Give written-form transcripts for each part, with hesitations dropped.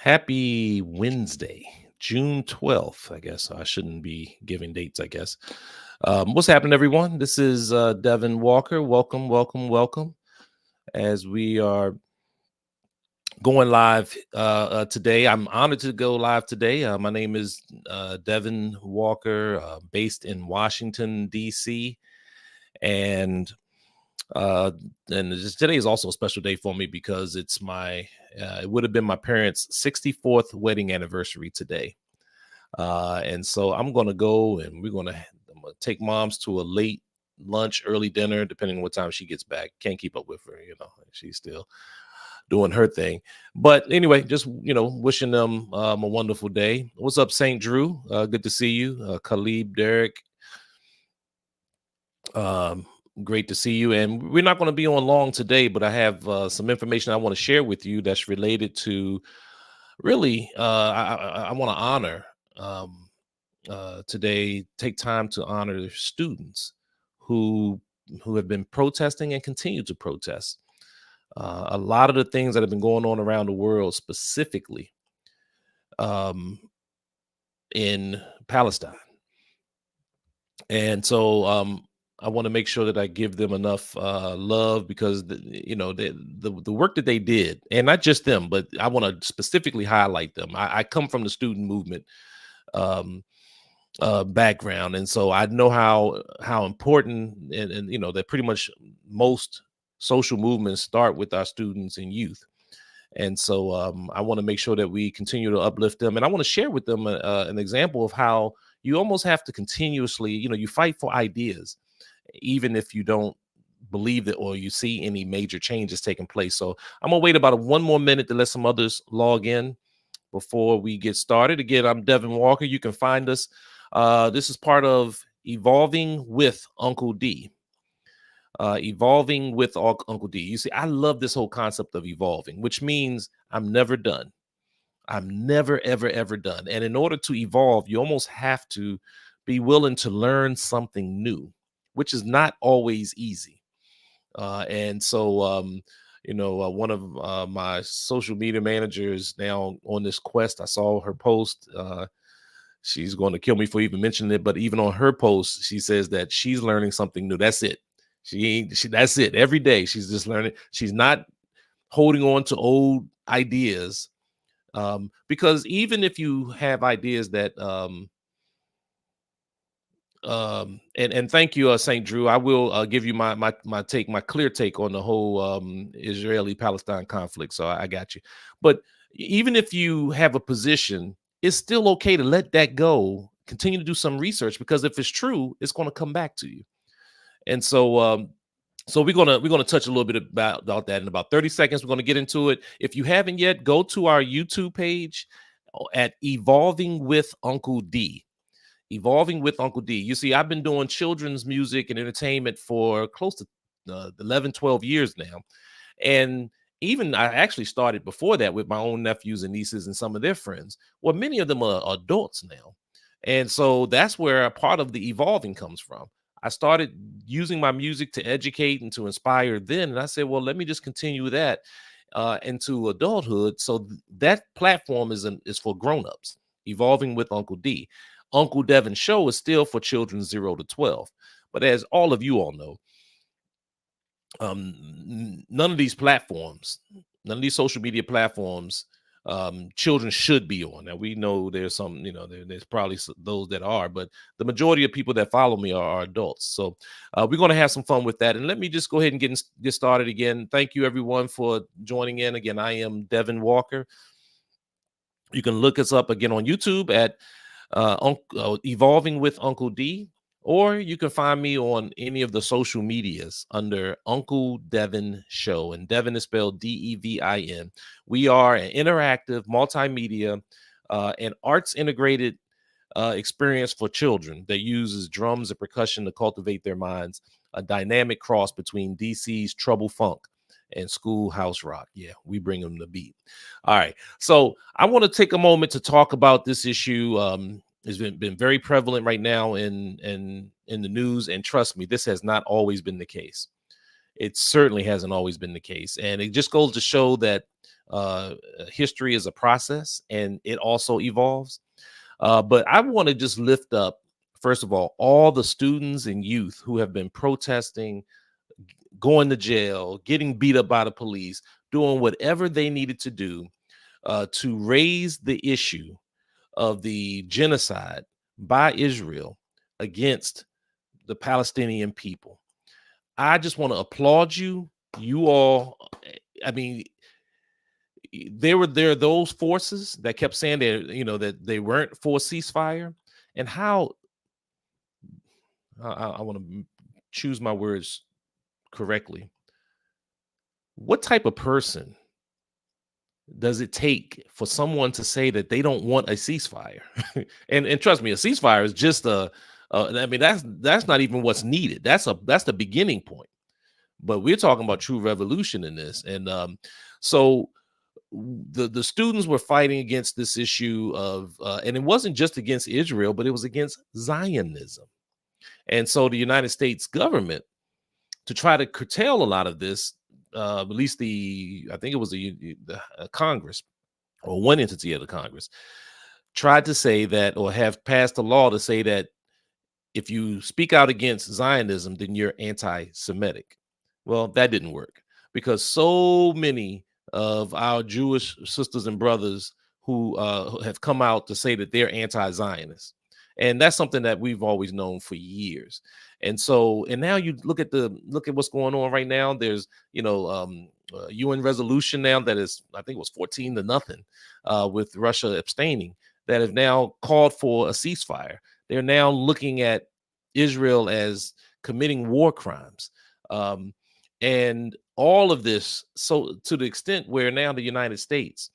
Happy Wednesday, June 12th, I guess. I shouldn't be giving dates, I guess. What's happening, everyone? This is Devin Walker. Welcome, welcome, welcome. As we are going live today, I'm honored to go live today. My name is Devin Walker, based in Washington, D.C. And uh today is also a special day for me because it's my it would have been my parents' 64th wedding anniversary today, and so I'm gonna go and I'm gonna take moms to a late lunch, early dinner, depending on what time she gets back. Can't keep up with her, she's still doing her thing. But anyway, just wishing them a wonderful day. What's up, St. Drew? Good to see you. Khalib, Derek, um, great to see you. And we're not going to be on long today, but I have some information I want to share with you that's related to really, I want to honor today, take time to honor students who have been protesting and continue to protest. A lot of the things that have been going on around the world, specifically um, in Palestine. And so I want to make sure that I give them enough love because the work that they did, and not just them, but I want to specifically highlight them. I come from the student movement um, background, and so I know how important and that pretty much most social movements start with our students and youth. And so I want to make sure that we continue to uplift them. And I want to share with them an example of how you almost have to continuously, you fight for ideas, even if you don't believe it or you see any major changes taking place. So I'm going to wait about one more minute to let some others log in before we get started. Again, I'm Devin Walker. You can find us. This is part of Evolving with Uncle D. Evolving with Uncle D. You see, I love this whole concept of evolving, which means I'm never done. I'm never, ever, ever done. And in order to evolve, you almost have to be willing to learn something new, which is not always easy. And so, one of my social media managers now on this quest, I saw her post. She's going to kill me for even mentioning it, but even on her post, she says that she's learning something new. That's it. That's it. Every day she's just learning. She's not holding on to old ideas. Because even if you have ideas that and thank you, St. Drew. I will give you my clear take on the whole Israeli-Palestine conflict. So I got you. But even if you have a position, it's still okay to let that go. Continue to do some research because if it's true, it's going to come back to you. And so we're gonna touch a little bit about that in about 30 seconds. We're gonna get into it. If you haven't yet, go to our YouTube page at Evolving with Uncle D. Evolving with Uncle D. You see, I've been doing children's music and entertainment for close to 11, 12 years now. And even I actually started before that with my own nephews and nieces and some of their friends. Well, many of them are adults now. And so that's where a part of the evolving comes from. I started using my music to educate and to inspire then. And I said, well, let me just continue that into adulthood. So that platform is for grown-ups, Evolving with Uncle D. Uncle Devin Show is still for children 0 to 12. But as all of you all know, none of these platforms, none of these social media platforms, children should be on. Now we know there's some, there's probably those that are, but the majority of people that follow me are adults. So we're going to have some fun with that. And let me just go ahead and get started again. Thank you everyone for joining in. Again, I am Devin Walker. You can look us up again on YouTube at Evolving with Uncle D, or you can find me on any of the social medias under Uncle Devin Show, and Devin is spelled Devin. We are an interactive multimedia and arts integrated experience for children that uses drums and percussion to cultivate their minds, a dynamic cross between DC's trouble funk and schoolhouse rock. Yeah, we bring them the beat. All right. So I want to take a moment to talk about this issue. It's been very prevalent right now in the news. And trust me, this has not always been the case. It certainly hasn't always been the case. And it just goes to show that History is a process, and it also evolves. But I want to just lift up, first of all the students and youth who have been protesting, going to jail, getting beat up by the police, doing whatever they needed to do to raise the issue of the genocide by Israel against the Palestinian people. I just want to applaud you. You all, I mean, there are those forces that kept saying that they weren't for a ceasefire, and how I want to choose my words correctly. What type of person does it take for someone to say that they don't want a ceasefire? And trust me, a ceasefire is just I mean, that's not even what's needed. That's the beginning point. But we're talking about true revolution in this, and so the students were fighting against this issue of, and it wasn't just against Israel, but it was against Zionism. And so the United States government, to try to curtail a lot of this, at least I think it was the Congress, or one entity of the Congress, tried to say that, or have passed a law to say that if you speak out against Zionism, then you're anti-Semitic. Well, that didn't work, because so many of our Jewish sisters and brothers who have come out to say that they're anti-Zionist, and that's something that we've always known for years. And so, and now you look at what's going on right now. There's UN resolution now that is, I think it was 14-0, with Russia abstaining, that have now called for a ceasefire. They're now looking at Israel as committing war crimes. And all of this, so to the extent where now the United States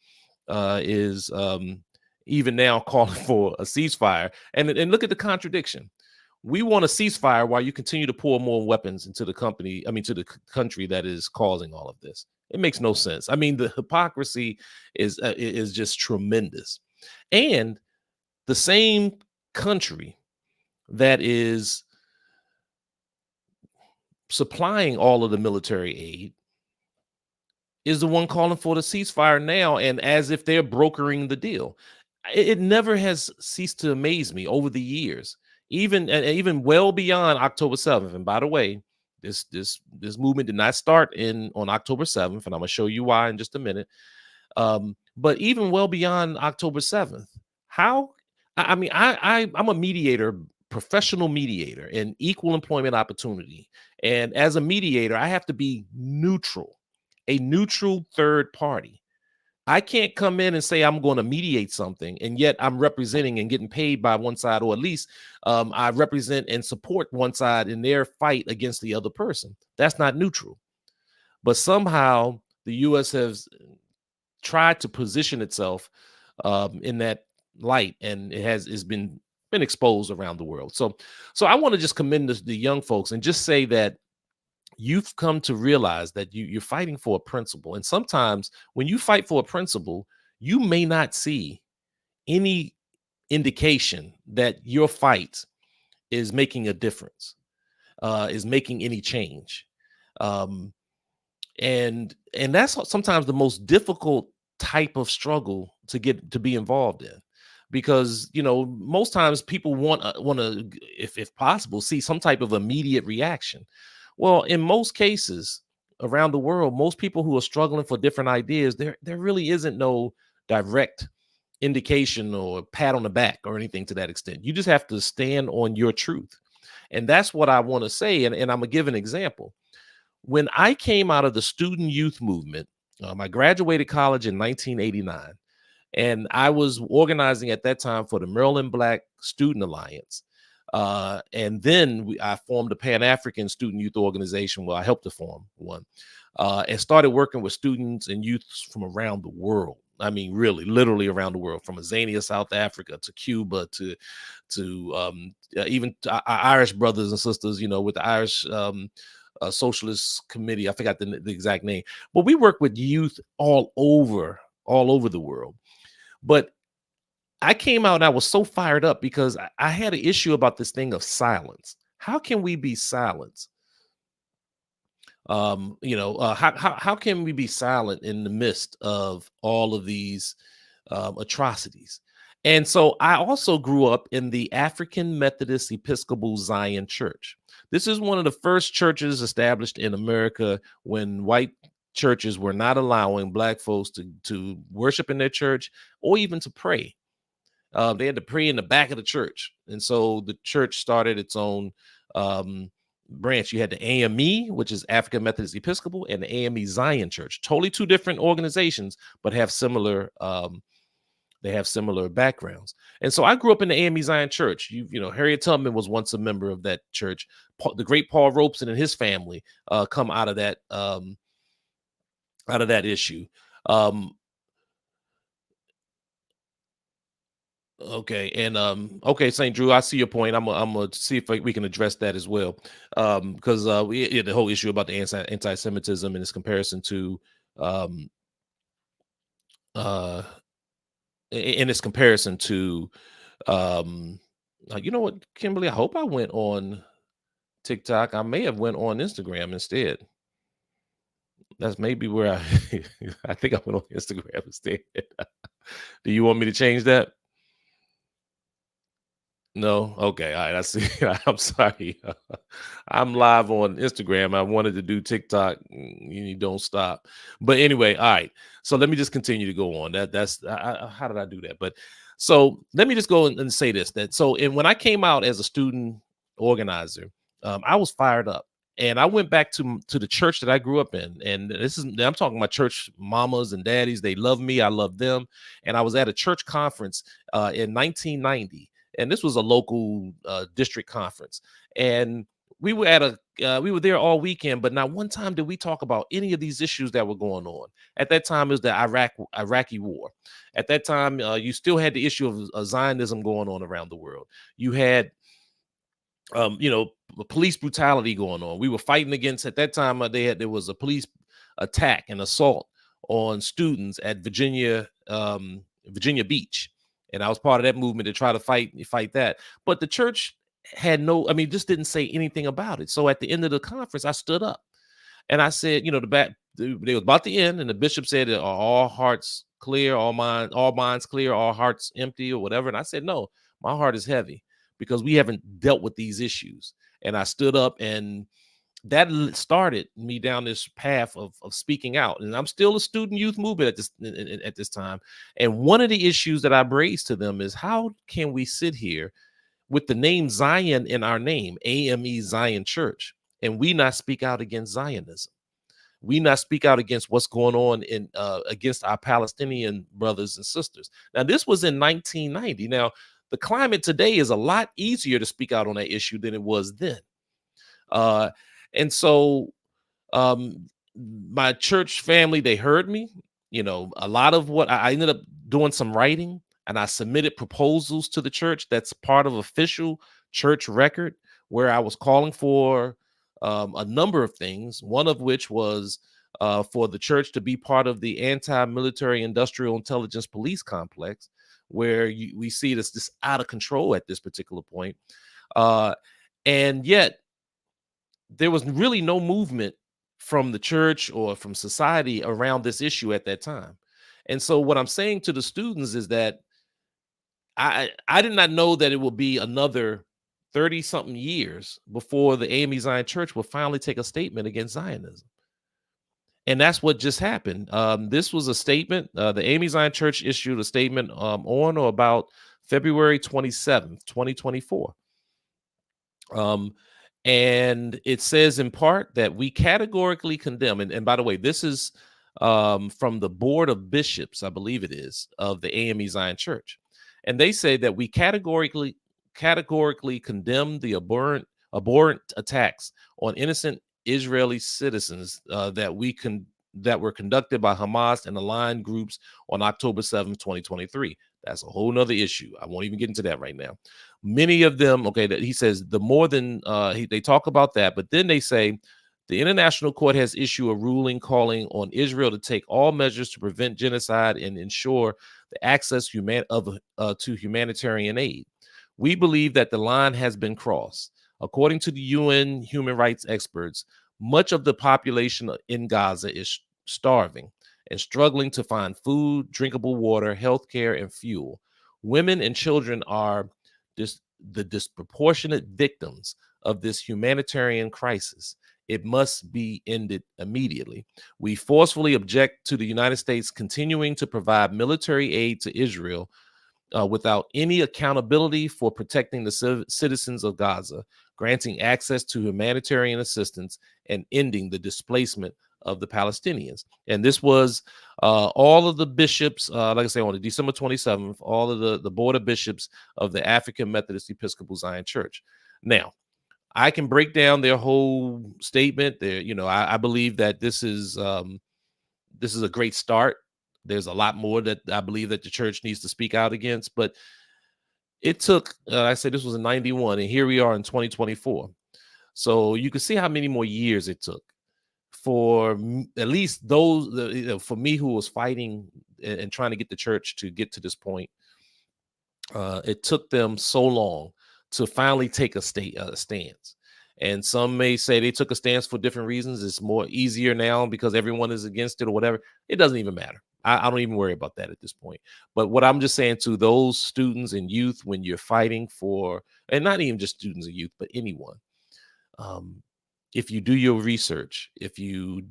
is even now calling for a ceasefire. And look at the contradiction. We want a ceasefire while you continue to pour more weapons into the to the country that is causing all of this. It makes no sense. I mean, the hypocrisy is just tremendous. And the same country that is supplying all of the military aid is the one calling for the ceasefire now, and as if they're brokering the deal. It never has ceased to amaze me over the years, even well beyond October 7th. And by the way, this movement did not start on October 7th, and I'm gonna show you why in just a minute. But even well beyond October 7th, how I mean, I'm a mediator, professional mediator in equal employment opportunity. And as a mediator, I have to be neutral, a neutral third party. I can't come in and say I'm going to mediate something, and yet I'm representing and getting paid by one side, or at least I represent and support one side in their fight against the other person. That's not neutral. But somehow the U.S. has tried to position itself in that light, and it's been exposed around the world. So I want to just commend the young folks and just say that you've come to realize that you're fighting for a principle. And sometimes when you fight for a principle, you may not see any indication that your fight is making a difference, is making any change. And that's that's the most difficult type of struggle to be involved in, because most times people want to, if possible, see some type of immediate reaction. Well, in most cases around the world, most people who are struggling for different ideas, there really isn't no direct indication or pat on the back or anything to that extent. You just have to stand on your truth. And that's what I want to say. And I'm gonna give an example. When I came out of the student youth movement, I graduated college in 1989, and I was organizing at that time for the Maryland Black Student Alliance. And then I formed a Pan-African student youth organization. Well, I helped to form one, and started working with students and youth from around the world. I mean, really, literally around the world, from Azania, South Africa, to Cuba, to even our Irish brothers and sisters, with the Irish Socialist Committee. I forgot the exact name, but we work with youth all over the world. But I came out and I was so fired up because I had an issue about this thing of silence. How can we be silenced How can we be silent in the midst of all of these atrocities? And so I also grew up in the African Methodist Episcopal Zion Church. This is one of the first churches established in America when white churches were not allowing black folks to worship in their church or even to pray. They had to pray in the back of the church, and so the church started its own branch. You had the AME, which is African Methodist Episcopal, and the AME Zion Church. Totally two different organizations, but have similar. They have similar backgrounds, and so I grew up in the AME Zion Church. Harriet Tubman was once a member of that church. The great Paul Robeson and his family come out of that issue. Um, Okay, and okay, St. Drew, I see your point. I'm gonna see if we can address that as well, because the whole issue about the anti-Semitism and its comparison to um uh in its comparison to um you know what, Kimberly, I hope I went on TikTok. I may have went on Instagram instead. That's maybe where I I think I went on Instagram instead. Do you want me to change that? No? Okay, alright, I see. I'm sorry. I'm live on Instagram. I wanted to do TikTok, you don't stop. But anyway, alright. So let me just continue to go on. That's how did I do that? But so let me just go and say this, that so and when I came out as a student organizer, I was fired up. And I went back to the church that I grew up in. And I'm talking about church mamas and daddies. They love me. I love them. And I was at a church conference in 1990, and this was a local district conference, and we were there all weekend, but not one time did we talk about any of these issues that were going on. At that time, it was the Iraqi war. At that time, you still had the issue of Zionism going on around the world. You had police brutality going on. We were fighting against, at that time, there was a police attack and assault on students at Virginia Beach, and I was part of that movement to try to fight that. But the church had no, I mean, just didn't say anything about it. So at the end of the conference, I stood up and I said, they was about to end, and the bishop said, "Are all hearts clear, all minds clear, all hearts empty, or whatever?" And I said, "No, my heart is heavy because we haven't dealt with these issues." And I stood up, and that started me down this path of speaking out. And I'm still a student youth movement at this time. And one of the issues that I raised to them is, how can we sit here with the name Zion in our name, AME Zion Church, and we not speak out against Zionism? We not speak out against what's going on in against our Palestinian brothers and sisters. Now, this was in 1990. Now, the climate today is a lot easier to speak out on that issue than it was then. Uh, and so my church family, they heard me. A lot of what I ended up doing some writing, and I submitted proposals to the church. That's part of official church record, where I was calling for a number of things, one of which was for the church to be part of the anti-military industrial intelligence police complex, where we see this just out of control at this particular point. And yet there was really no movement from the church or from society around this issue at that time. And so what I'm saying to the students is that I did not know that it will be another 30 something years before the AME Zion Church will finally take a statement against Zionism. And that's what just happened. This was a statement. The AME Zion Church issued a statement on or about February 27th, 2024. And it says in part that we categorically condemn, and by the way, this is from the Board of Bishops, I believe it is, of the AME Zion Church. And they say that we categorically condemn the abhorrent attacks on innocent Israeli citizens that were conducted by Hamas and aligned groups on October 7th, 2023. That's a whole nother issue. I won't even get into that right now. Many of them, okay, that he says the more than they talk about that, but then they say the International Court has issued a ruling calling on Israel to take all measures to prevent genocide and ensure the access to humanitarian aid. We believe that the line has been crossed. According to the UN human rights experts, Much of the population in Gaza is starving and struggling to find food, drinkable water, healthcare, and fuel. Women and children are the disproportionate victims of this humanitarian crisis. It must be ended immediately. We forcefully object to the United States continuing to provide military aid to Israel without any accountability for protecting the citizens of Gaza, granting access to humanitarian assistance, and ending the displacement of the Palestinians. And this was all of the bishops, like I say, on the December 27th, all of the board of bishops of the African Methodist Episcopal Zion Church. Now, I can break down their whole statement. There, I believe that this is a great start. There's a lot more that I believe that the church needs to speak out against, but it took, I said this was in 91, and here we are in 2024. So you can see how many more years it took for at least those, for me who was fighting and trying to get the church to get to this point. It took them so long to finally take a stance. And some may say they took a stance for different reasons. It's more easier now because everyone is against it or whatever. It doesn't even matter. I don't even worry about that at this point. But what I'm just saying to those students and youth, when you're fighting for, and not even just students and youth, but anyone, um, if you do your research, if you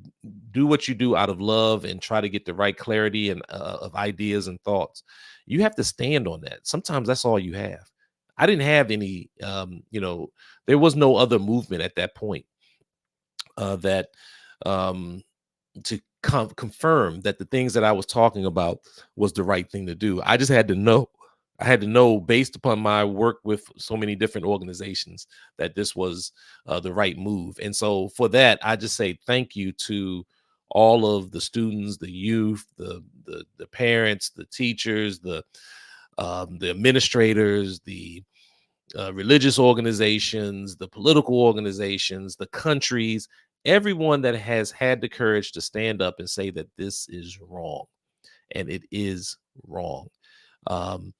do what you do out of love and try to get the right clarity and of ideas and thoughts, you have to stand on that. Sometimes that's all you have. I didn't have any, there was no other movement at that point that um, to confirm that the things that I was talking about was the right thing to do. I just had to know. I had to know based upon my work with so many different organizations that this was the right move. And so for that, I just say thank you to all of the students, the youth, the parents, the teachers, the administrators, the religious organizations, the political organizations, the countries, everyone that has had the courage to stand up and say that this is wrong, and it is wrong. Um,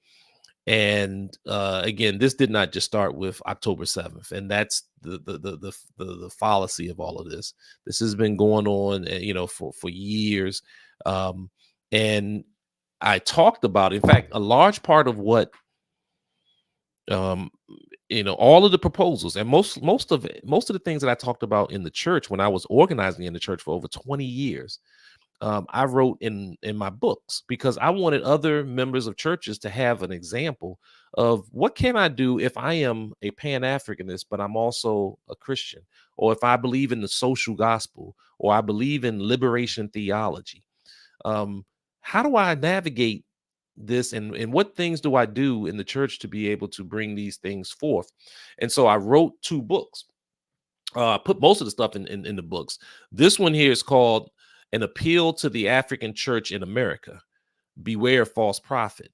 and again, this did not just start with October 7th, and that's the fallacy of all of this. This has been going on, for years. And I talked about, in fact, a large part of what um all of the proposals and most of the things that I talked about in the church when I was organizing in the church for over 20 years, I wrote in my books because I wanted other members of churches to have an example of what can I do if I am a Pan-Africanist, but I'm also a Christian, or if I believe in the social gospel, or I believe in liberation theology. um, how do I navigate this, and what things do I do in the church to be able to bring these things forth? And so I wrote two books. I put most of the stuff in the books. This one here is called An Appeal to the African Church in America: Beware False Prophet.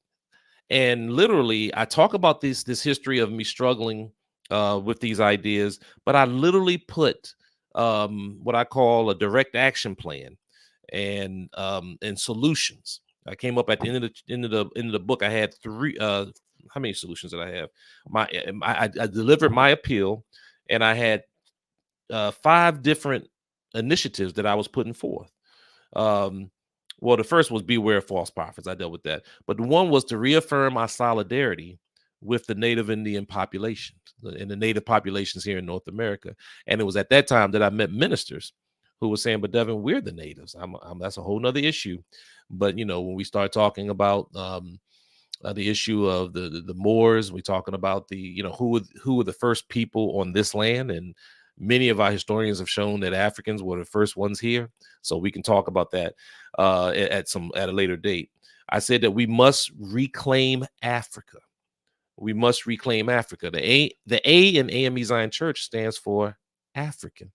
And literally, I talk about this history of me struggling with these ideas, but I literally put what I call a direct action plan and solutions. I came up at the end of the book. I had three. How many solutions did I have? I delivered my appeal, and I had five different initiatives that I was putting forth. Um, well, the first was beware of false prophets. I dealt with that. But the one was to reaffirm our solidarity with the Native Indian population and the Native populations here in North America. And it was at that time that I met ministers who were saying, "But Devin, we're the natives. That's a whole nother issue." But when we start talking about the issue of the Moors, we're talking about who were the first people on this land, and many of our historians have shown that Africans were the first ones here. So we can talk about that at a later date. I said that we must reclaim Africa. We must reclaim Africa. The A in AME Zion Church stands for African.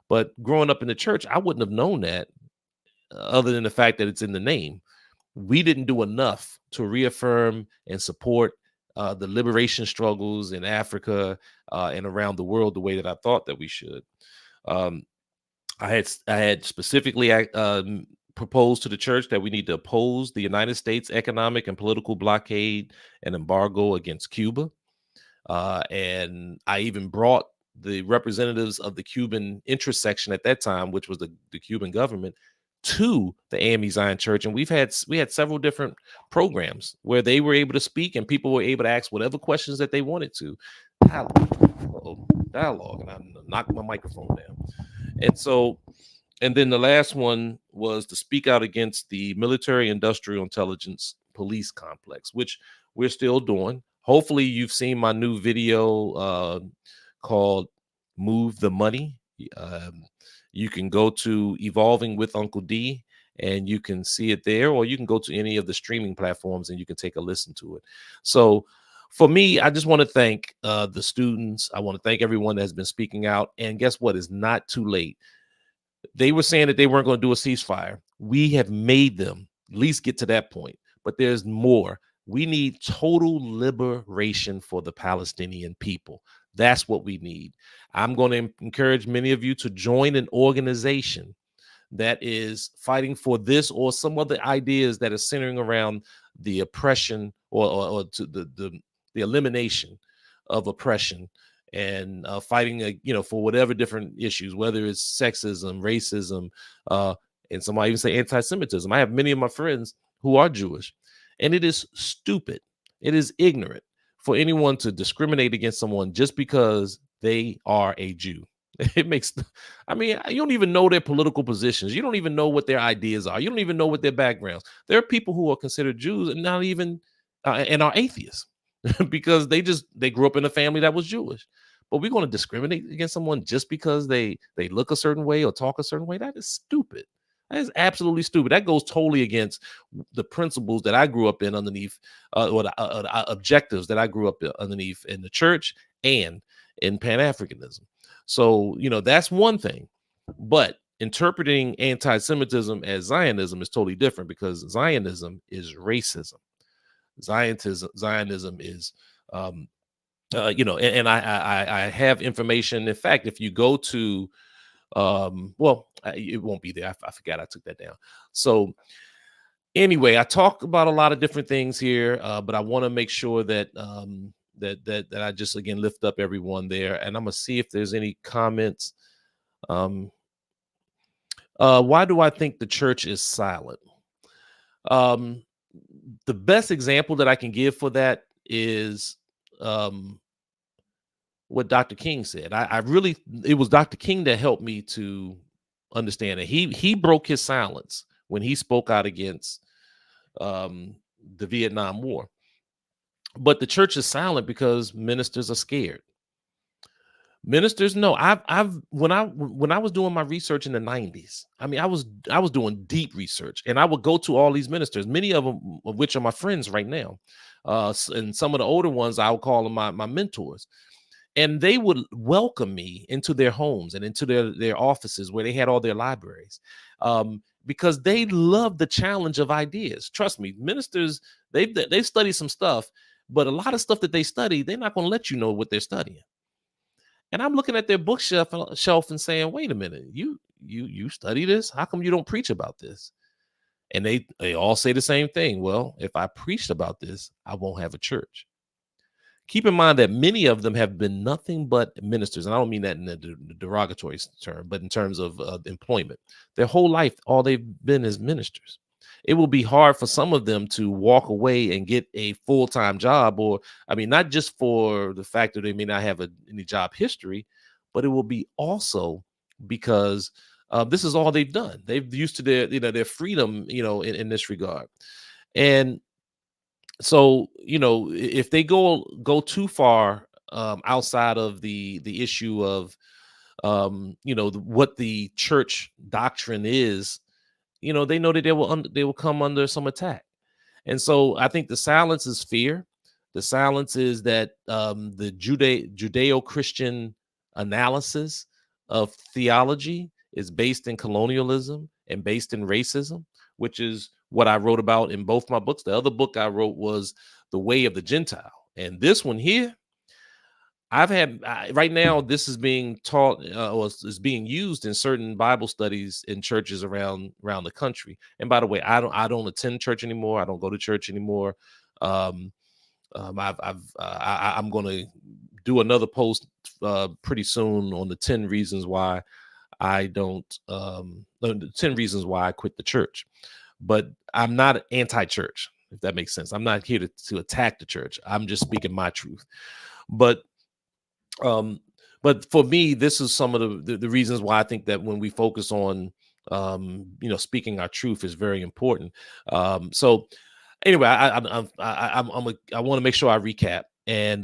But growing up in the church, I wouldn't have known that other than the fact that it's in the name. We didn't do enough to reaffirm and support the liberation struggles in Africa and around the world the way that I thought that we should. Um, I had specifically proposed to the church that we need to oppose the United States economic and political blockade and embargo against Cuba. And I even brought the representatives of the Cuban intersection at that time, which was the Cuban government, to the AME Zion Church, and we had several different programs where they were able to speak and people were able to ask whatever questions that they wanted to. Dialogue, and I knocked my microphone down. And so, and then the last one was to speak out against the military industrial intelligence police complex, which we're still doing. Hopefully, you've seen my new video called Move the Money. You can go to Evolving with Uncle D and you can see it there, or you can go to any of the streaming platforms and you can take a listen to it. So, for me, I just want to thank the students. I want to thank everyone that has been speaking out. And guess what? It's not too late. They were saying that they weren't going to do a ceasefire. We have made them at least get to that point. But there's more. We need total liberation for the Palestinian people. That's what we need. I'm going to encourage many of you to join an organization that is fighting for this or some other ideas that are centering around the oppression or to the elimination of oppression and fighting, for whatever different issues, whether it's sexism, racism, and some might even say anti-Semitism. I have many of my friends who are Jewish, and it is stupid. It is ignorant for anyone to discriminate against someone just because they are a Jew. It makes, you don't even know their political positions. You don't even know what their ideas are. You don't even know what their backgrounds. There are people who are considered Jews and not even, and are atheists because they grew up in a family that was Jewish. But we're going to discriminate against someone just because they look a certain way or talk a certain way. That is stupid. That is absolutely stupid. That goes totally against the principles that I grew up in underneath, or the objectives that I grew up underneath in the church and in Pan-Africanism. So, that's one thing. But interpreting anti-Semitism as Zionism is totally different, because Zionism is racism. Zionism is, and I have information. In fact, if you go to, it won't be there. I forgot I took that down. So anyway, I talk about a lot of different things here, but I want to make sure that that I just again lift up everyone there, and I'm gonna see if there's any comments. Why do I think the church is silent? The best example that I can give for that is what Dr. King said. It was Dr. King that helped me to understand it. He broke his silence when he spoke out against the Vietnam War. But the church is silent because ministers are scared. Ministers know. When I was doing my research in the 90s, I was doing deep research, and I would go to all these ministers, many of them of which are my friends right now, and some of the older ones I would call them my mentors, and they would welcome me into their homes and into their offices where they had all their libraries, because they love the challenge of ideas. Trust me, ministers they've studied some stuff, but a lot of stuff that they study, they're not going to let you know what they're studying. And I'm looking at their bookshelf and saying, wait a minute, you study this? How come you don't preach about this? And they all say the same thing. Well, if I preached about this, I won't have a church. Keep in mind that many of them have been nothing but ministers. And I don't mean that in a derogatory term, but in terms of employment. Their whole life, all they've been is ministers. It will be hard for some of them to walk away and get a full-time job, or, not just for the fact that they may not have any job history, but it will be also because this is all they've done. They've used to their freedom, in this regard. And so, if they go too far outside of the issue of, what the church doctrine is, they know that they will come under some attack. And so I think the silence is fear. The silence is that the Judeo-Christian analysis of theology is based in colonialism and based in racism, which is what I wrote about in both my books. The other book I wrote was The Way of the Gentile. And this one here, right now, this is being taught or is being used in certain Bible studies in churches around the country. And by the way, I don't attend church anymore. I don't go to church anymore. I'm going to do another post pretty soon on the 10 reasons why I don't the 10 reasons why I quit the church. But I'm not anti-church, if that makes sense. I'm not here to attack the church. I'm just speaking my truth. But um for me, this is some of the reasons why I think that when we focus on speaking our truth is very important. So anyway, I want to make sure I recap. And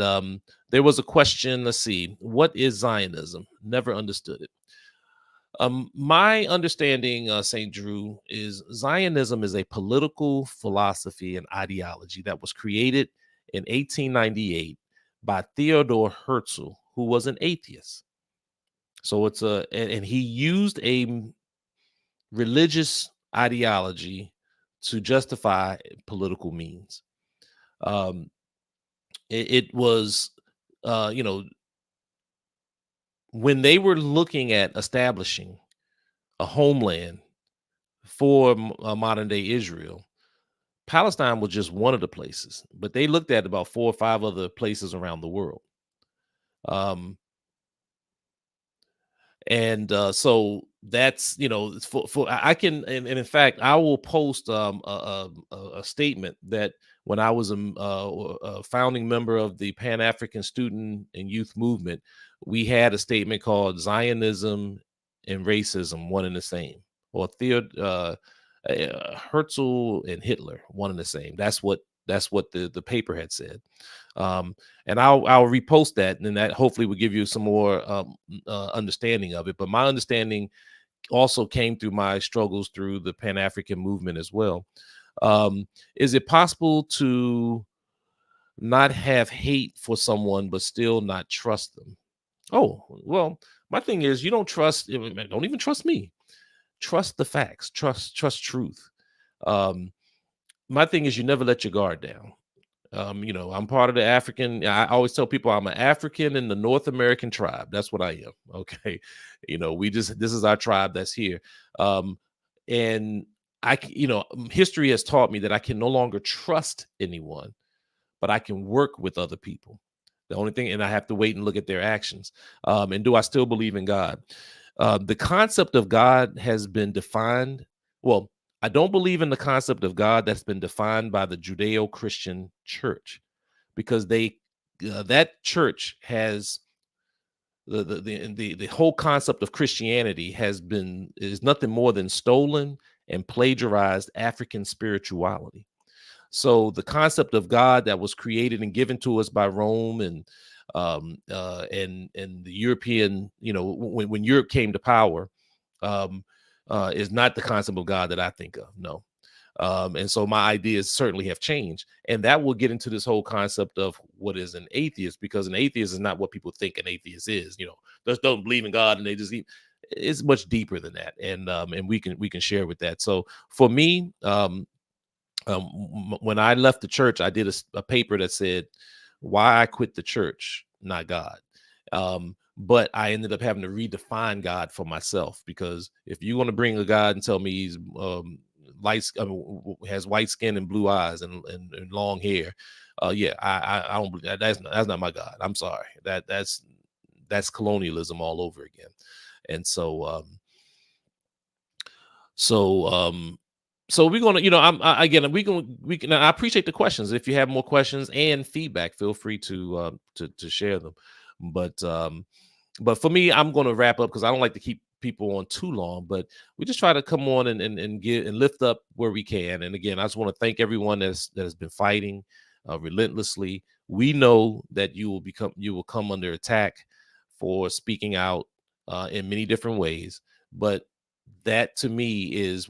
there was a question. Let's see, what is Zionism? Never understood it. My understanding, St. Drew, is Zionism is a political philosophy and ideology that was created in 1898 by Theodore Herzl, who was an atheist. So it's and he used a religious ideology to justify political means. Um, it was, you know, when they were looking at establishing a homeland for modern day Israel, Palestine was just one of the places, but they looked at about 4 or 5 other places around the world. Um, and so that's, for I can, and in fact I will post a statement that when I was a founding member of the Pan-African Student and Youth Movement, we had a statement called Zionism and Racism One and the Same, or Herzl and Hitler One and the Same. That's what the paper had said. And I'll repost that, and then that hopefully will give you some more understanding of it. But my understanding also came through my struggles through the Pan African movement as well. Is it possible to not have hate for someone but still not trust them? Oh, well, my thing is, you don't trust. Don't even trust me. Trust the facts. Trust truth. Um, my thing is, you never let your guard down. I'm part of the African. I always tell people I'm an African in the North American tribe. That's what I am. Okay. This is our tribe that's here. And history has taught me that I can no longer trust anyone, but I can work with other people. The only thing, and I have to wait and look at their actions. And do I still believe in God? The concept of God has been defined. Well, I don't believe in the concept of God that's been defined by the Judeo-Christian church, because that church has the whole concept of Christianity is nothing more than stolen and plagiarized African spirituality. So the concept of God that was created and given to us by Rome and the European, when Europe came to power, um, is not the concept of God that I think of. No. And so my ideas certainly have changed, and that will get into this whole concept of what is an atheist, because an atheist is not what people think an atheist is. Just don't believe in God and they just eat. It's much deeper than that, and we can share with that. So for me, when I left the church, I did a paper that said why I quit the church, not God. But I ended up having to redefine God for myself, because if you want to bring a God and tell me he's has white skin and blue eyes and long hair, yeah, I don't believe that. That's not my God. I'm sorry. That's colonialism all over again. And so so we're gonna, again, we can. I appreciate the questions. If you have more questions and feedback, feel free to share them. But but for me, I'm gonna wrap up because I don't like to keep people on too long. But we just try to come on and get and lift up where we can. And again, I just want to thank everyone that has been fighting relentlessly. We know that you will come under attack for speaking out in many different ways, but that to me is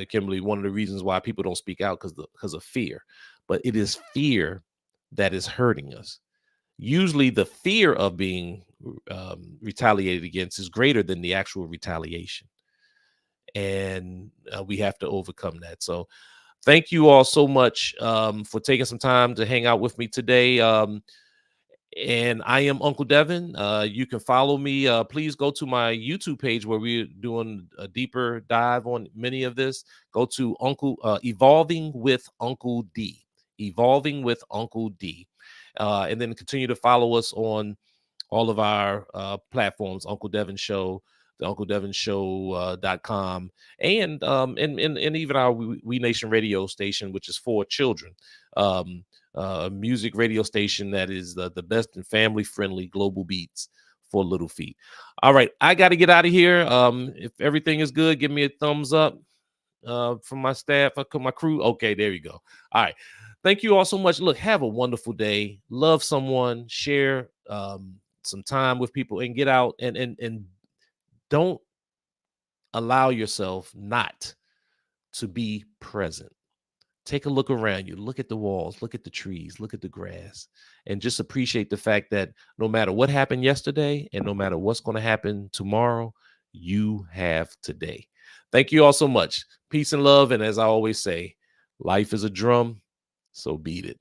Kimberly, one of the reasons why people don't speak out, because of fear. But it is fear that is hurting us. Usually the fear of being retaliated against is greater than the actual retaliation, and we have to overcome that. So thank you all so much for taking some time to hang out with me today. And I am Uncle Devin. You can follow me. Please go to my YouTube page where we're doing a deeper dive on many of this. Go to Evolving with Uncle D. Evolving with Uncle D. And then continue to follow us on all of our platforms, Uncle Devin Show, the Uncle Devin Show.com, and even our We Nation radio station, which is for children. A music radio station that is the best and family friendly global beats for little feet. All right, I got to get out of here. If everything is good, give me a thumbs up from my staff, my crew. Okay, there you go. All right. Thank you all so much. Look, have a wonderful day. Love someone, share some time with people, and get out and don't allow yourself not to be present. Take a look around you. Look at the walls, look at the trees, look at the grass, and just appreciate the fact that no matter what happened yesterday and no matter what's going to happen tomorrow, you have today. Thank you all so much. Peace and love. And as I always say, life is a drum, so beat it.